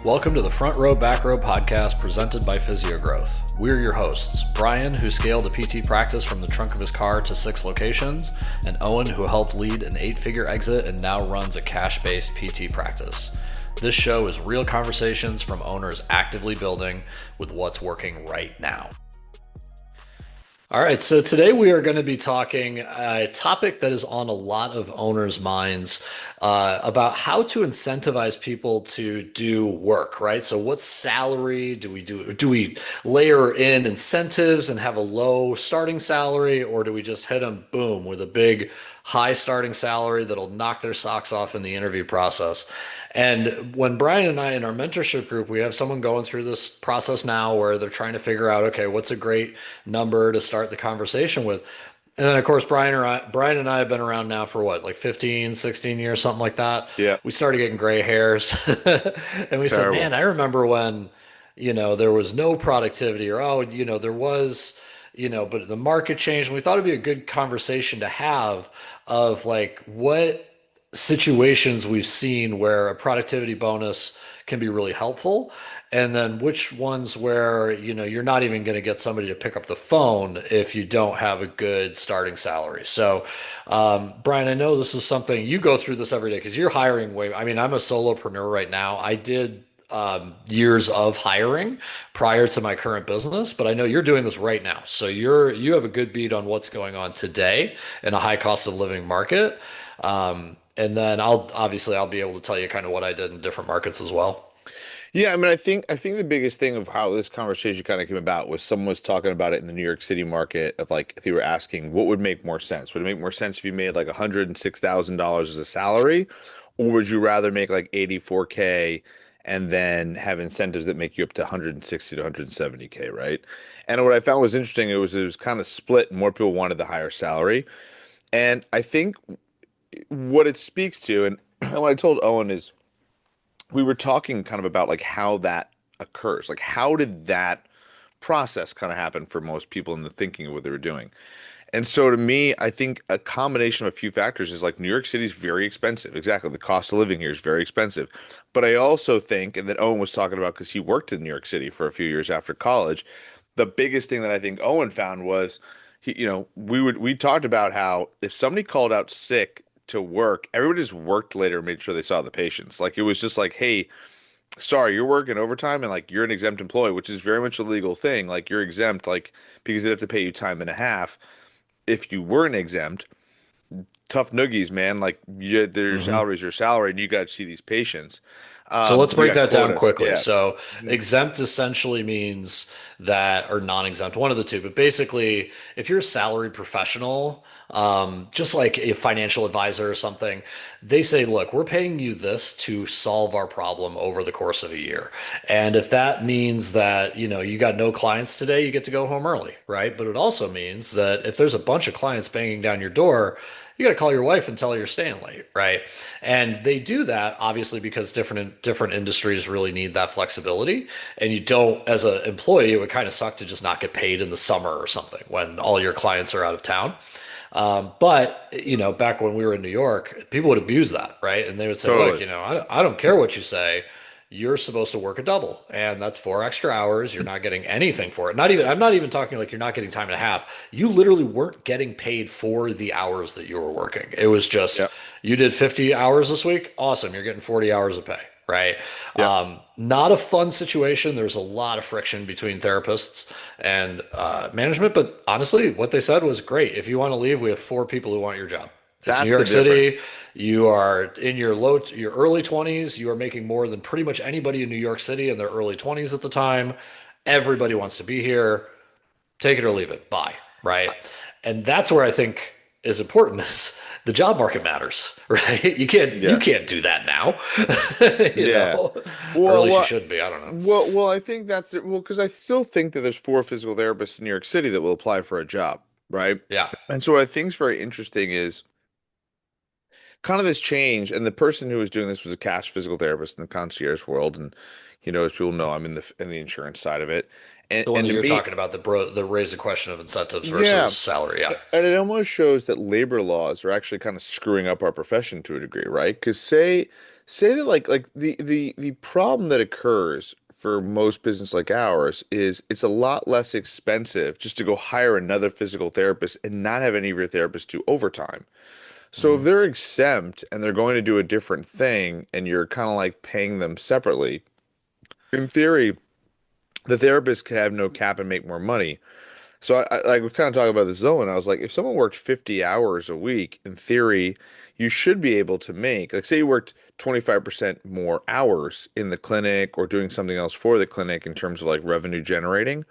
Welcome to the Front Row Back Row podcast presented by Physiogrowth. We're your hosts, Brian, who scaled a PT practice from the trunk of his car to 6 locations, and Owen, who helped lead an 8-figure exit and now runs a cash-based PT practice. This show is real conversations from owners actively building with what's working right now. All right, so today we are going to be talking a topic that is on a lot of owners' minds about how to incentivize people to do work, right? So what salary do we do? Do we layer in incentives and have a low starting salary, or do we just hit them, boom, with a big high starting salary that'll knock their socks off in the interview process? And when Brian and I in our mentorship group, we have someone going through this process now where they're trying to figure out, okay, what's a great number to start the conversation with? And then, of course, Brian and I have been around now for what, like 15, 16 years, something like that. Yeah, We started getting gray hairs. And we said, man, terrible. I remember when, there was no productivity or, oh, there was, but the market changed. And we thought it'd be a good conversation to have of like what situations we've seen where a productivity bonus can be really helpful, and then which ones where you're not even going to get somebody to pick up the phone if you don't have a good starting salary. So Brian, I know this was something you go through this every day because you're hiring way. I mean, I'm a solopreneur right now. I did years of hiring prior to my current business, but I know you're doing this right now, so you have a good beat on what's going on today in a high cost of living market. And then I'll be able to tell you kind of what I did in different markets as well. Yeah, I mean, I think the biggest thing of how this conversation kind of came about was someone was talking about it in the New York City market of like if you were asking what would make more sense. Would it make more sense if you made like $106,000 as a salary, or would you rather make like 84K and then have incentives that make you up to 160 to 170K, right? And what I found was interesting, it was kind of split. More people wanted the higher salary. And I think what it speaks to, and what I told Owen is we were talking kind of about like how that occurs. Like how did that process kind of happen for most people in the thinking of what they were doing? And so to me, I think a combination of a few factors is like New York City is very expensive. Exactly. The cost of living here is very expensive. But I also think, and that Owen was talking about because he worked in New York City for a few years after college, the biggest thing that I think Owen found was we talked about how if somebody called out sick to work, everybody just worked later and made sure they saw the patients. Like it was just like, hey, sorry, you're working overtime and like you're an exempt employee, which is very much a legal thing. Like you're exempt, like because they have to pay you time and a half. If you weren't exempt, tough noogies, man. Like their Mhm. salary is your salary, and you got to see these patients. So let's You break got that down quotas, quickly. yeah. So Mhm. exempt essentially means that, or non-exempt, one of the two. But basically, if you're a salaried professional, just like a financial advisor or something, they say, look, we're paying you this to solve our problem over the course of a year. And if that means that, you got no clients today, you get to go home early, right? But it also means that if there's a bunch of clients banging down your door, you got to call your wife and tell her you're staying late, right? And they do that obviously because different industries really need that flexibility. And you don't, as an employee, it would kind of suck to just not get paid in the summer or something when all your clients are out of town. But back when we were in New York, people would abuse that, right? And they would say, "Look, Totally. I don't care what you say. You're supposed to work a double, and that's 4 extra hours. You're not getting anything for it. Not even. I'm not even talking like you're not getting time and a half. You literally weren't getting paid for the hours that you were working. It was just Yeah. you did 50 hours this week. Awesome. You're getting 40 hours of pay." Right. Yeah. Not a fun situation. There's a lot of friction between therapists and management, but honestly, what they said was great. If you want to leave, we have 4 people who want your job. It's New That's the York difference. City. You are in your early 20s. You are making more than pretty much anybody in New York City in their early 20s at the time. Everybody wants to be here. Take it or leave it. Bye. Right. And that's where I think is important is the job market matters, right? You Yes. can't do that now, Yeah. or at Well, least you well, should be. I don't know. well, I think that's it. Well, because I still think that there's 4 physical therapists in New York City that will apply for a job, right? Yeah. And so what I think is very interesting is kind of this change. And the person who was doing this was a cash physical therapist in the concierge world. And, as people know, I'm in the insurance side of it. And The one and that to you're me, talking about, the raise the question of incentives yeah. versus salary. Yeah. And it almost shows that labor laws are actually kind of screwing up our profession to a degree, right? Because say that like the problem that occurs for most business like ours is it's a lot less expensive just to go hire another physical therapist and not have any of your therapists do overtime. So if Hmm. they're exempt and they're going to do a different thing and you're kind of like paying them separately, in theory, the therapist could have no cap and make more money. So I like we kind of talking about this zone. I was like, if someone worked 50 hours a week, in theory, you should be able to make, like, say you worked 25% more hours in the clinic or doing something else for the clinic in terms of like revenue generating.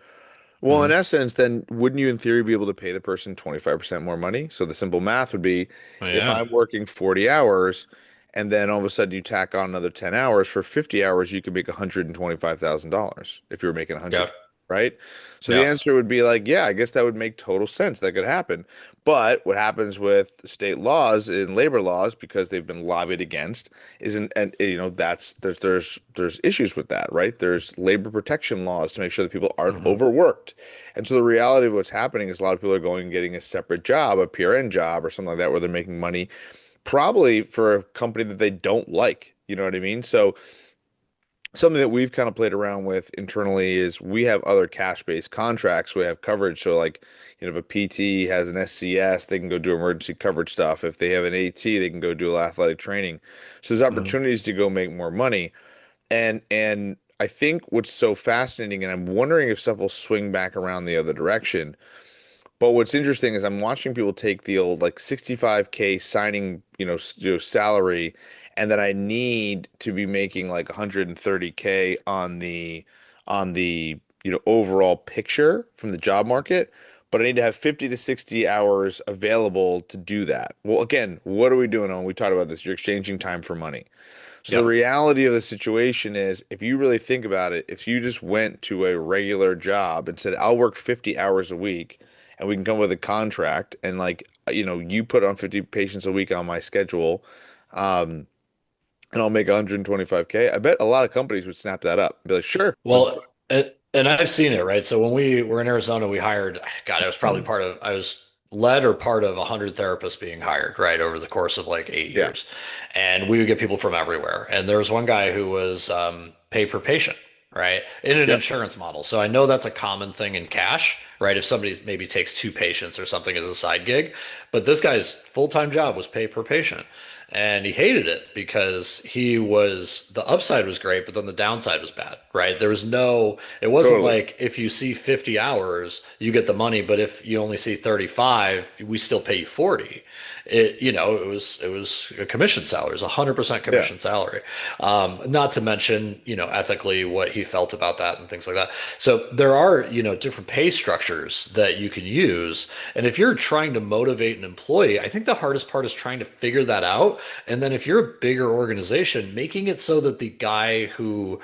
Well, in Hmm. essence, then wouldn't you, in theory, be able to pay the person 25% more money? So the simple math would be if Yeah. I'm working 40 hours and then all of a sudden you tack on another 10 hours for 50 hours, you could make $125,000 if you were making 100, Yeah. right? So the Yeah. answer would be like, yeah, I guess that would make total sense. That could happen. But what happens with state laws and labor laws, because they've been lobbied against, isn't, and that's there's issues with that, right? There's labor protection laws to make sure that people aren't Hmm. overworked. And so the reality of what's happening is a lot of people are going and getting a separate job, a PRN job or something like that, where they're making money probably for a company that they don't like. You know what I mean? So something that we've kind of played around with internally is we have other cash-based contracts. We have coverage. So like, if a PT has an SCS, they can go do emergency coverage stuff. If they have an AT, they can go do athletic training. So there's Hmm. opportunities to go make more money. And I think what's so fascinating, and I'm wondering if stuff will swing back around the other direction. But what's interesting is I'm watching people take the old like 65K signing, salary, and then I need to be making like 130K on the overall picture from the job market, but I need to have 50 to 60 hours available to do that. Well, again, what are we doing on? We talked about this. You're exchanging time for money. So the Yep. reality of the situation is, if you really think about it, if you just went to a regular job and said, I'll work 50 hours a week and we can come with a contract and like, you put on 50 patients a week on my schedule, um, and I'll make 125K, I bet a lot of companies would snap that up and be like, sure, let's do Well, and I've seen it, right? So when we were in Arizona, we hired, God, I was probably it. part of, I was led or part of 100 therapists being hired, right, over the course of like 8 Yeah. years. And we would get people from everywhere. And there was one guy who was pay per patient, right, in an Yep. insurance model. So I know that's a common thing in cash, right? If somebody maybe takes two patients or something as a side gig. But this guy's full-time job was pay per patient. And he hated it because the upside was great, but then the downside was bad, right? It wasn't Totally. like if you see 50 hours, you get the money, but if you only see 35, we still pay you 40. It was a commission salary. It was 100% Yeah. commission salary. Not to mention, ethically what he felt about that and things like that. So there are, different pay structures that you can use. And if you're trying to motivate an employee, I think the hardest part is trying to figure that out. And then if you're a bigger organization, making it so that the guy who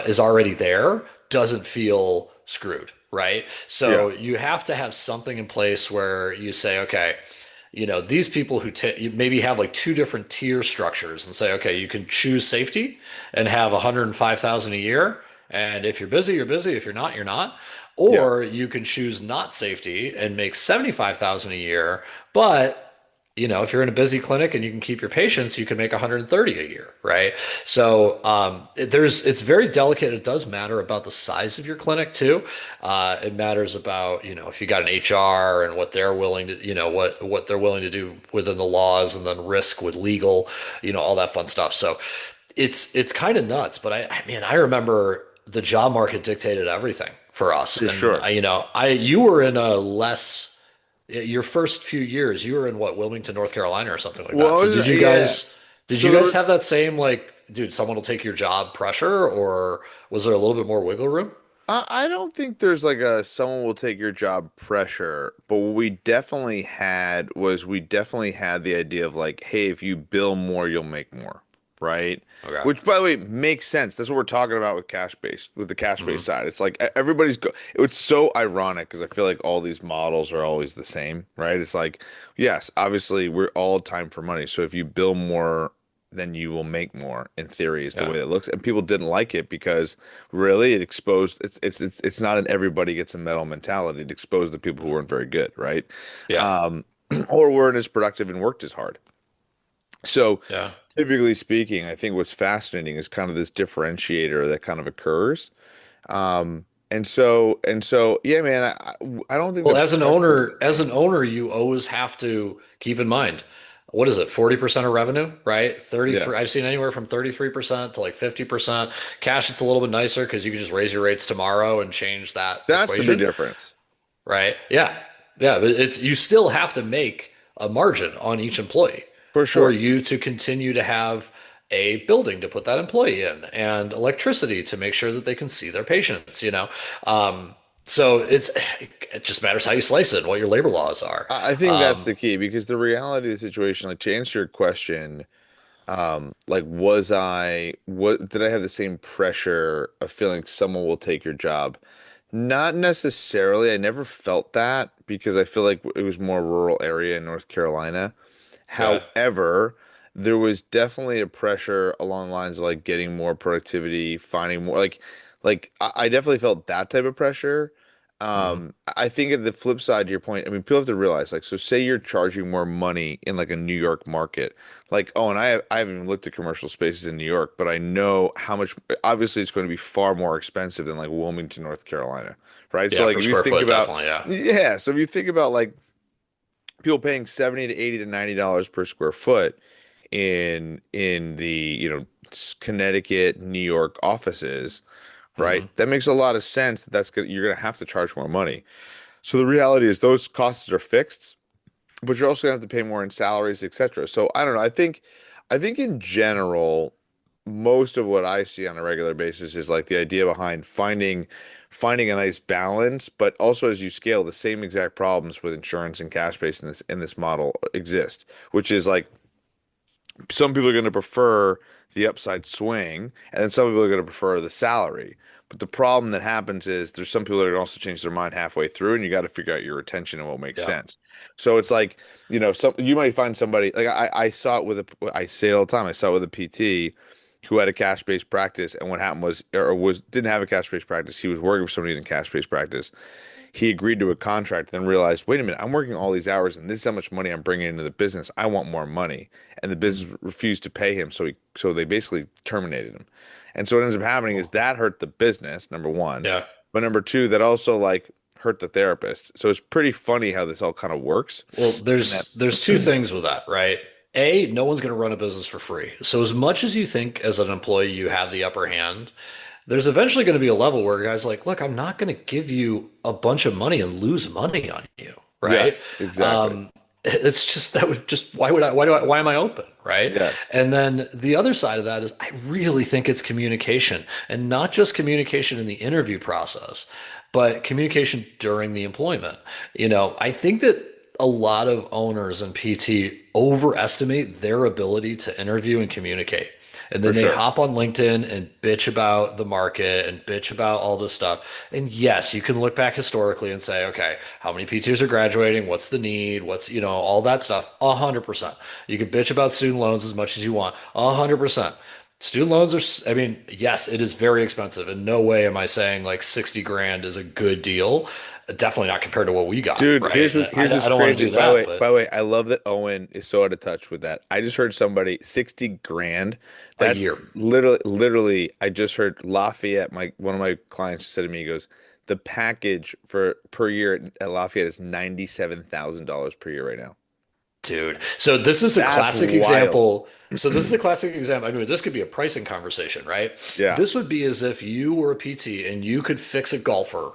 is already there doesn't feel screwed, right? Yeah. So you have to have something in place where you say, okay, these people who you maybe have like two different tier structures and say, okay, you can choose safety and have 105,000 a year. And if you're busy, you're busy. If you're not, you're not. Yeah. Or you can choose not safety and make 75,000 a year, but if you're in a busy clinic and you can keep your patients, you can make 130 a year, right? So it's very delicate. It does matter about the size of your clinic too. It matters about if you got an HR and what they're willing to what they're willing to do within the laws, and then risk with legal, all that fun stuff. So it's kind of nuts. But I remember the job market dictated everything for us, For and sure. you were in a less your first few years, you were in what, Wilmington, North Carolina or something like that. So Well, yeah. did So you there guys was have that same like, dude, someone will take your job pressure, or was there a little bit more wiggle room? I don't think there's like a someone will take your job pressure, but what we definitely had the idea of like, hey, if you bill more, you'll make more, right? Okay. Which, by the way, makes sense. That's what we're talking about with the cash based Hmm. side. It's like everybody's go. It's so ironic because I feel like all these models are always the same, right? It's like, yes, obviously we're all time for money. So if you bill more, then you will make more. In theory, is the Yeah. way it looks, and people didn't like it because really it exposed it's not an everybody gets a medal mentality. It exposed the people who weren't very good, right? Yeah. Um, or weren't as productive and worked as hard. So Yeah. typically speaking, I think what's fascinating is kind of this differentiator that kind of occurs. Yeah, man, I don't think Well, the pressure is the as same. an owner, you always have to keep in mind, what is it, 40% of revenue, right? Yeah, 33, I've seen anywhere from 33% to like 50%. Cash, it's a little bit nicer because you can just raise your rates tomorrow and change that that's the big equation, difference right? Yeah. Yeah, but it's you still have to make a margin on each employee for for sure. you to continue to have a building to put that employee in and electricity to make sure that they can see their patients. So it just matters how you slice it, what your labor laws are. I think that's the key because the reality of the situation, like to answer your question, like what did I have the same pressure of feeling someone will take your job? Not necessarily. I never felt that because I feel like it was more rural area in North Carolina. Yeah. However, there was definitely a pressure along the lines of like getting more productivity, finding more I definitely felt that type of pressure. Mhm. I think at the flip side to your point, I mean, people have to realize like, so say you're charging more money in like a New York market, like, oh, and I haven't even looked at commercial spaces in New York, but I know how much, obviously it's going to be far more expensive than like Wilmington, North Carolina, right? So Yeah, like per if you square think foot, about, definitely. Yeah. yeah, so if you think about like people paying 70 to 80 to $90 per square foot in the, Connecticut, New York offices, right? Hmm. That makes a lot of sense that you're gonna have to charge more money. So the reality is those costs are fixed, but you're also gonna have to pay more in salaries, etc. So I don't know. I think in general, most of what I see on a regular basis is like the idea behind finding a nice balance, but also as you scale, the same exact problems with insurance and cash base in this model exist, which is like some people are going to prefer the upside swing, and then some people are going to prefer the salary. But the problem that happens is there's some people that are going to also change their mind halfway through, and you got to figure out your retention and what makes Yeah. sense. So it's like, some you might find somebody like I saw it with I say it all the time. I saw it with a PT who had a cash-based practice, and what happened was, or was didn't have a cash-based practice. He was working for somebody in a cash-based practice. He agreed to a contract, then realized, wait a minute, I'm working all these hours, and this is how much money I'm bringing into the business. I want more money, and the business refused to pay him, so they basically terminated him. And so what ends up happening is Oh. that hurt the business, number one, Yeah. but number two, that also like hurt the therapist. So it's pretty funny how this all kind of works, Well, and that there's two things with that, right? A, no one's going to run a business for free. So as much as you think as an employee you have the upper hand, there's eventually going to be a level where guys like, look, I'm not going to give you a bunch of money and lose money on you, right? yes, exactly, It's just that would just why am I open, right? yes, And then the other side of that is I really think it's communication and not just communication in the interview process, but communication during the employment. I think that a lot of owners and PT overestimate their ability to interview and communicate. And for then they sure. hop on LinkedIn and bitch about the market and bitch about all this stuff. And yes, you can look back historically and say, okay, how many PTs are graduating? What's the need? All that stuff. 100%. You can bitch about student loans as much as you want. 100%. Student loans are, I mean, yes, it is very expensive. In no way am I saying like 60 grand is a good deal. Definitely not compared to what we got, Dude, right? And here's this I don't want to crazy. do that, By but the way, I love that Owen is so out of touch with that. I just heard somebody 60 grand. a That's year. literally. I just heard Lafayette. My one of my clients said to me, he goes, the package for per year at Lafayette is $97,000 per year right now. Dude. So this is a That's classic wild. example. So this is a classic example. I mean, this could be a pricing conversation, right? Yeah, This would be as if you were a PT and you could fix a golfer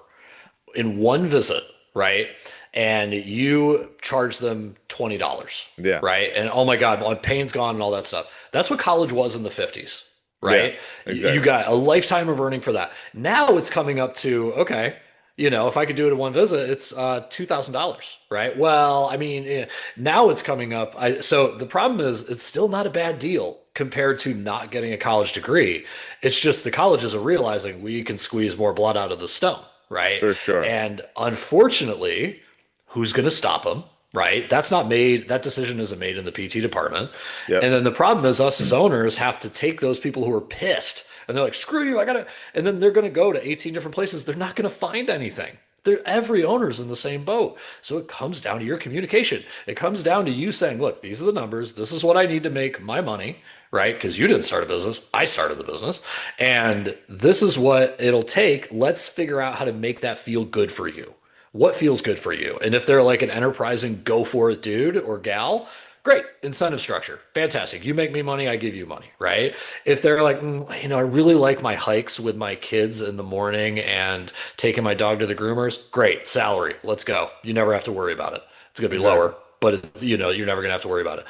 in one visit, right? And you charge them $20, yeah, right? And oh my God, my pain's gone and all that stuff. That's what college was in the 50s, yeah, right? You exactly. got a lifetime of earning for that. Now it's coming up to, okay, if I could do it in one visit, it's $2,000, right? Well, I mean, now it's coming up. So the problem is, it's still not a bad deal compared to not getting a college degree. It's just the colleges are realizing we can squeeze more blood out of the stone, right? For sure. And unfortunately, who's going to stop them? Right? That's not made, that decision isn't made in the PT department. Yep. And then the problem is, us as owners have to take those people who are pissed and they're like, screw you, I gotta, and then they're going to go to 18 different places. They're not going to find anything. every owner's in the same boat. So it comes down to your communication. It comes down to you saying, look, these are the numbers. This is what I need to make my money, right? Because you didn't start a business. I started the business. And this is what it'll take. Let's figure out how to make that feel good for you. What feels good for you? And if they're like an enterprising go for it dude or gal, great. Incentive structure. Fantastic. You make me money, I give you money, right? If they're like, I really like my hikes with my kids in the morning and taking my dog to the groomers, great. Salary. Let's go. You never have to worry about it. It's going to be Exactly. lower, but you're never going to have to worry about it.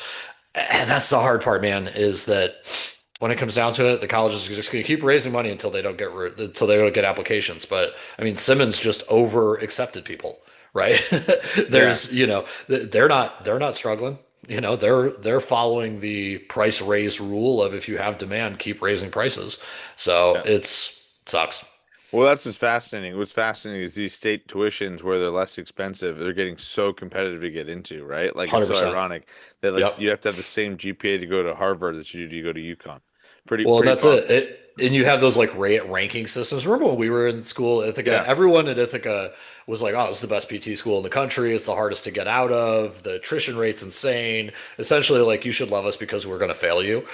And that's the hard part, man, is that when it comes down to it, the colleges are just going to keep raising money until they don't get applications. But I mean, Simmons just over accepted people, right? Yeah. They're not struggling. They're following the price raise rule of if you have demand, keep raising prices. So Yeah. it's sucks. Well, that's what's fascinating. What's fascinating is these state tuitions where they're less expensive, they're getting so competitive to get into, right? Like it's so 100%. ironic that like Yep. you have to have the same GPA to go to Harvard that you do to go to UConn. Pretty Well, and pretty that's it. bonkers. And you have those like ranking systems. Remember when we were in school, Ithaca? Yeah. Everyone at Ithaca was like, "Oh, it's the best PT school in the country. It's the hardest to get out of. The attrition rate's insane. Essentially, like you should love us because we're going to fail you."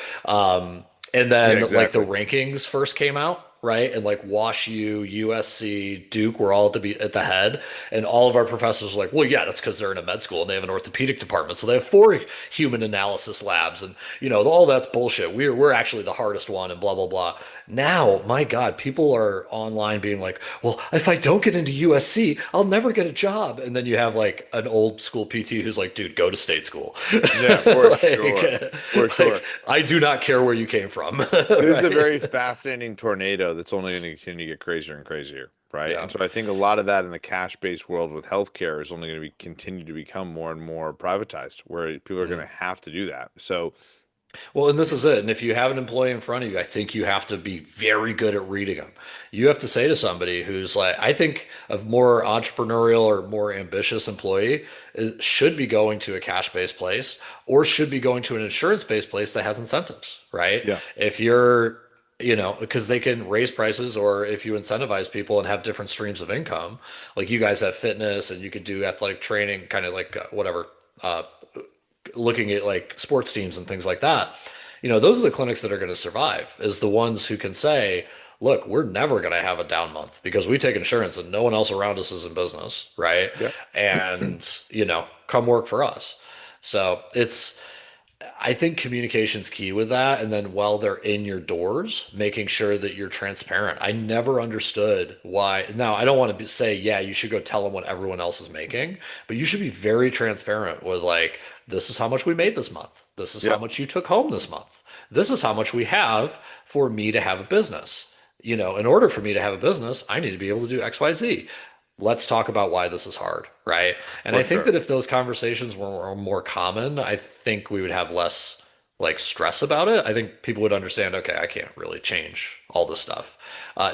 And Yeah, then like the exactly. rankings first came out, right? And like Wash U, USC, Duke were all at the head, and all of our professors were like, "Well, yeah, that's because they're in a med school and they have an orthopedic department, so they have four human analysis labs, and all that's bullshit. We're actually the hardest one, and blah blah blah." Now, my God, people are online being like, "Well, if I don't get into USC, I'll never get a job." And then you have like an old school PT who's like, "Dude, go to state school." Yeah, for like, sure. For sure. I do not care where you came from, This is a right? very fascinating tornado that's only going to continue to get crazier and crazier, right? Yeah. And so I think a lot of that in the cash-based world with healthcare is only going to be continue to become more and more privatized, where people are going Mhm. to have to do that. So, Well, and this is it. And if you have an employee in front of you, I think you have to be very good at reading them. You have to say to somebody who's like, I think a more entrepreneurial or more ambitious employee should be going to a cash-based place or should be going to an insurance-based place that has incentives, right? yeah, If you're, because they can raise prices, or if you incentivize people and have different streams of income, like you guys have fitness and you could do athletic training, kind of like whatever, uh, looking at like sports teams and things like that, those are the clinics that are going to survive, is the ones who can say, look, we're never going to have a down month because we take insurance and no one else around us is in business, right? yeah, And, come work for us. So I think communication's key with that. And then while they're in your doors, making sure that you're transparent. I never understood why. Now, I don't want to say, yeah, you should go tell them what everyone else is making, but you should be very transparent with like, this is how much we made this month. This is how yeah, much you took home this month. This is how much we have for me to have a business. In order for me to have a business, I need to be able to do XYZ. Let's talk about why this is hard, right? And for I think sure. that if those conversations were more common, I think we would have less like stress about it. I think people would understand, okay, I can't really change all this stuff.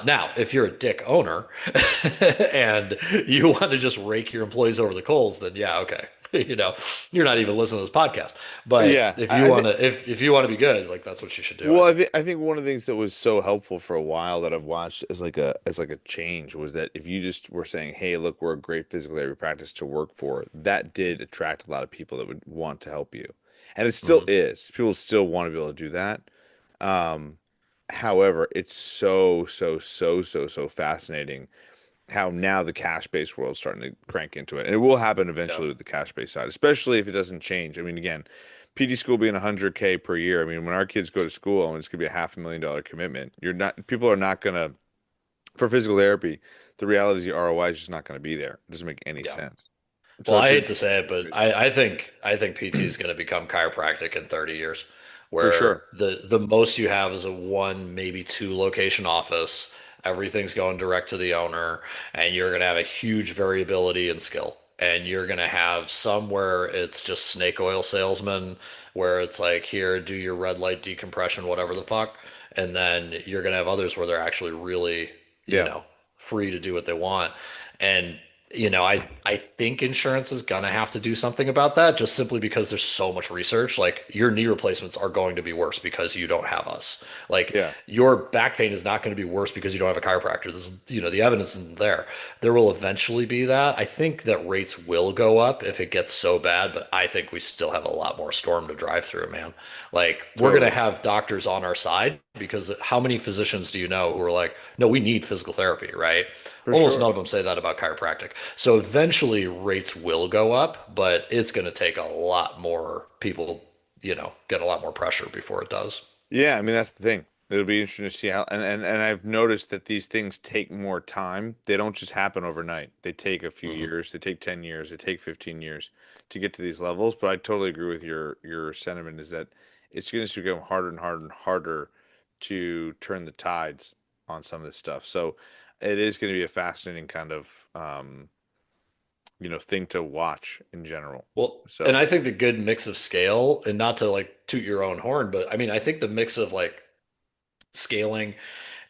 Now, if you're a dick owner and you want to just rake your employees over the coals, then yeah, okay. You're not even listening to this podcast. But Yeah, if you I want think. to, if you want to be good, like that's what you should do, I Well, think. I think one of the things that was so helpful for a while that I've watched as like a change was that if you just were saying, "Hey, look, we're a great physical therapy practice to work for," that did attract a lot of people that would want to help you, and it still Mhm. is. People still want to be able to do that. Um, However, it's so fascinating how now the cash-based world's starting to crank into it. And it will happen Yeah. eventually with the cash-based side, especially if it doesn't change. I mean, again, PD school being 100K per year. I mean, when our kids go to school and it's gonna be a $500,000 commitment, people are not gonna for physical therapy, the reality is the ROI is just not gonna be there. It doesn't make any Yeah. sense. Well, So I it's a hate to say it, but crazy I think PT is going to become chiropractic in 30 years, for where sure. the most you have is a one, maybe two location office. Everything's going direct to the owner, and you're going to have a huge variability in skill. And you're going to have some where it's just snake oil salesman, where it's like, here, do your red light decompression, whatever the fuck. And then you're going to have others where they're actually really, Yeah. free to do what they want. And I think insurance is gonna have to do something about that just simply because there's so much research. Like your knee replacements are going to be worse because you don't have us. Like Yeah, your back pain is not going to be worse because you don't have a chiropractor. This is, the evidence isn't there. There will eventually be that. I think that rates will go up if it gets so bad, but I think we still have a lot more storm to drive through, man. Like we're gonna totally. have doctors on our side because how many physicians do you know who are like, no, we need physical therapy, right? For Almost sure. none of them say that about chiropractic. So eventually rates will go up, but it's going to take a lot more people, get a lot more pressure before it does. Yeah, I mean that's the thing. It'll be interesting to see how and I've noticed that these things take more time. They don't just happen overnight. They take a few Hmm. years, they take 10 years, they take 15 years to get to these levels, but I totally agree with your sentiment is that it's going to become harder and harder and harder to turn the tides on some of this stuff. So it is going to be a fascinating kind of thing to watch in general. Well, and So, I think the good mix of scale, and not to like toot your own horn, but I mean, I think the mix of like scaling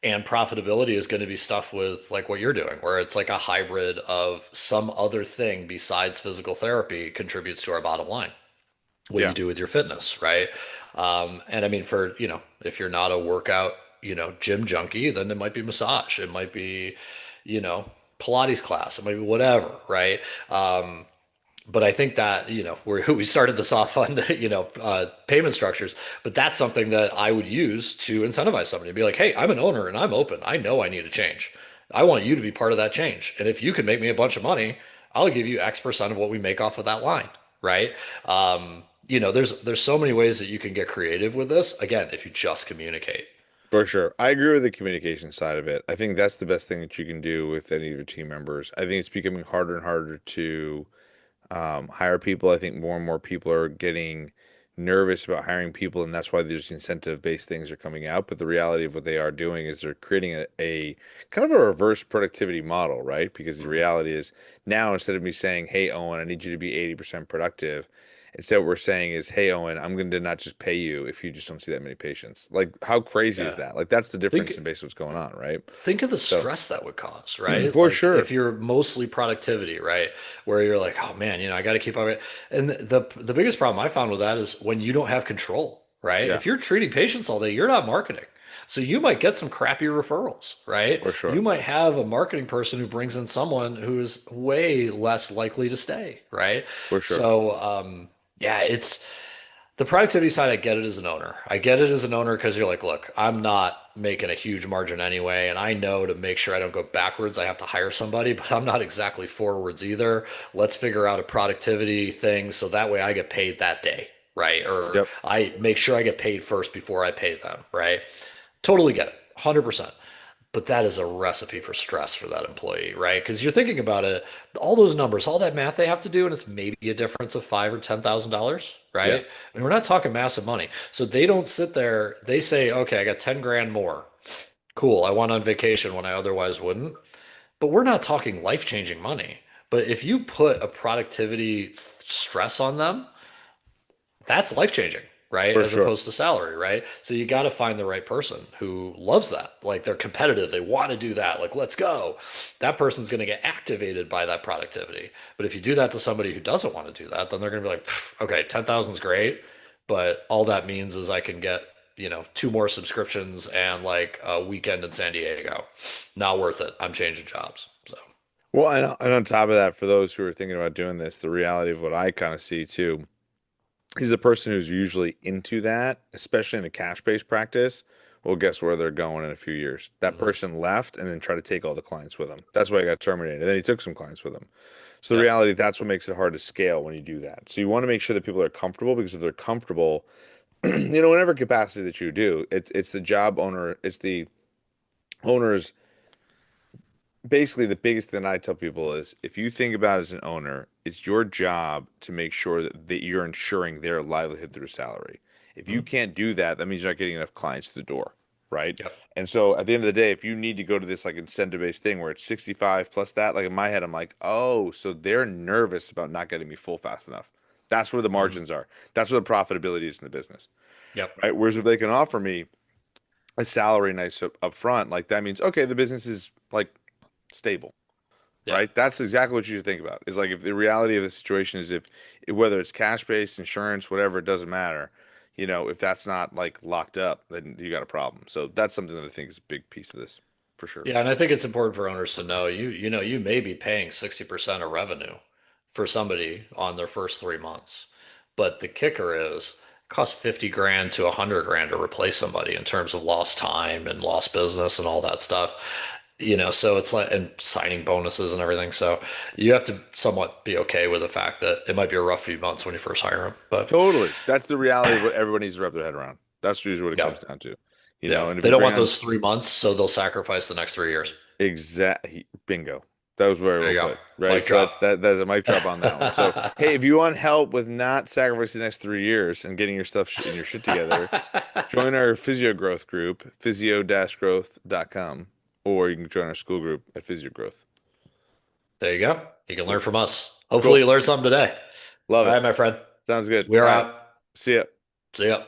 and profitability is going to be stuff with like what you're doing, where it's like a hybrid of some other thing besides physical therapy contributes to our bottom line. What do yeah, you do with your fitness, right? And I mean, if you're not a workout, gym junkie, then it might be massage, it might be, you know, Pilates class, it might be whatever, right? But I think that we started this off on payment structures, but that's something that I would use to incentivize somebody to be like, hey, I'm an owner and I'm open. I know I need a change. I want you to be part of that change. And if you can make me a bunch of money, I'll give you X% of what we make off of that line, right? There's so many ways that you can get creative with this. Again, if you just communicate. for sure. I agree with the communication side of it. I think that's the best thing that you can do with any of your team members. I think it's becoming harder and harder to hire people. I think more and more people are getting nervous about hiring people, and that's why these incentive-based things are coming out. But the reality of what they are doing is they're creating a kind of a reverse productivity model, right? Because the Mhm. reality is now instead of me saying, "Hey, Owen, I need you to be 80% productive," instead what we're saying is, "Hey, Owen, I'm going to not just pay you if you just don't see that many patients." Like, how crazy is Yeah. that? Like, that's the Think difference in basically what's going on, right? think of the So, stress that would cause, right? for Like if sure. you're mostly productivity, right? Where you're like, oh man, I got to keep up. And the biggest problem I found with that is when you don't have control, right? Yeah, If you're treating patients all day, you're not marketing. So you might get some crappy referrals, right? for sure. You might have a marketing person who brings in someone who's way less likely to stay, right? For sure. So yeah, it's the productivity side. I get it as an owner. I get it as an owner because you're like, look, I'm not making a huge margin anyway, and I know to make sure I don't go backwards, I have to hire somebody, but I'm not exactly forwards either. Let's figure out a productivity thing so that way I get paid that day, right? Or Yep. I make sure I get paid first before I pay them, right? Totally get it, 100%. But that is a recipe for stress for that employee, right? Because you're thinking about it, all those numbers, all that math they have to do, and it's maybe a difference of five or $10,000, Yeah, right? And we're not talking massive money. So they don't sit there, they say, okay, I got 10 grand more. Cool, I went on vacation when I otherwise wouldn't. But we're not talking life-changing money. But if you put a productivity stress on them, that's life changing, right? for As sure. opposed to salary, right? So you got to find the right person who loves that. Like they're competitive, they want to do that. Like, let's go. That person's going to get activated by that productivity. But if you do that to somebody who doesn't want to do that, then they're going to be like, okay, 10,000 is great. But all that means is I can get, two more subscriptions and like a weekend in San Diego. Not worth it. I'm changing jobs. So, Well, and on top of that, for those who are thinking about doing this, the reality of what I kind of see too is the person who's usually into that, especially in a cash-based practice, well, guess where they're going in a few years? That mhm. person left and then tried to take all the clients with him. That's why he got terminated. And then he took some clients with him. So the Yep. reality, that's what makes it hard to scale when you do that. So you want to make sure that people are comfortable because if they're comfortable, whatever capacity that you do, it's the job owner, it's the owner's basically the biggest thing I tell people is if you think about it as an owner, it's your job to make sure that you're ensuring their livelihood through salary. If you Mhm. can't do that, that means you're not getting enough clients to the door, right? Yep. And so at the end of the day, if you need to go to this like incentive-based thing where it's 65 plus that, like in my head, I'm like, oh, so they're nervous about not getting me full fast enough. That's where the Mhm. margins are. That's where the profitability is in the business, Yep. right? Whereas if they can offer me a salary nice up front, like that means okay, the business is like stable. Yeah. right? That's exactly what you should think about. Is like if the reality of the situation is if whether it's cash based, insurance, whatever, it doesn't matter. If that's not like locked up, then you got a problem. So that's something that I think is a big piece of this for sure. Yeah, and I think it's important for owners to know you may be paying 60% of revenue for somebody on their first 3 months. But the kicker is it costs 50 grand to 100 grand to replace somebody in terms of lost time and lost business and all that stuff. So it's like and signing bonuses and everything. So you have to somewhat be okay with the fact that it might be a rough few months when you first hire them. But Totally. That's the reality of what everyone needs to wrap their head around. That's usually what it yeah, comes down to. yeah. And if They you don't bring want on those 3 months, so they'll sacrifice the next 3 years. exact bingo. That was very There well you go. put. Right. Mic So drop. that's a mic drop on that one. So hey, if you want help with not sacrificing the next 3 years and getting your stuff and your shit together, join our physio growth group, physio-growth.com, or you can join our school group at Physio Growth. There you go. You can learn Cool. from us. Hopefully, Cool. you learned something today. Love All it. right, my friend. Sounds good. We're All right. out. See ya. See ya.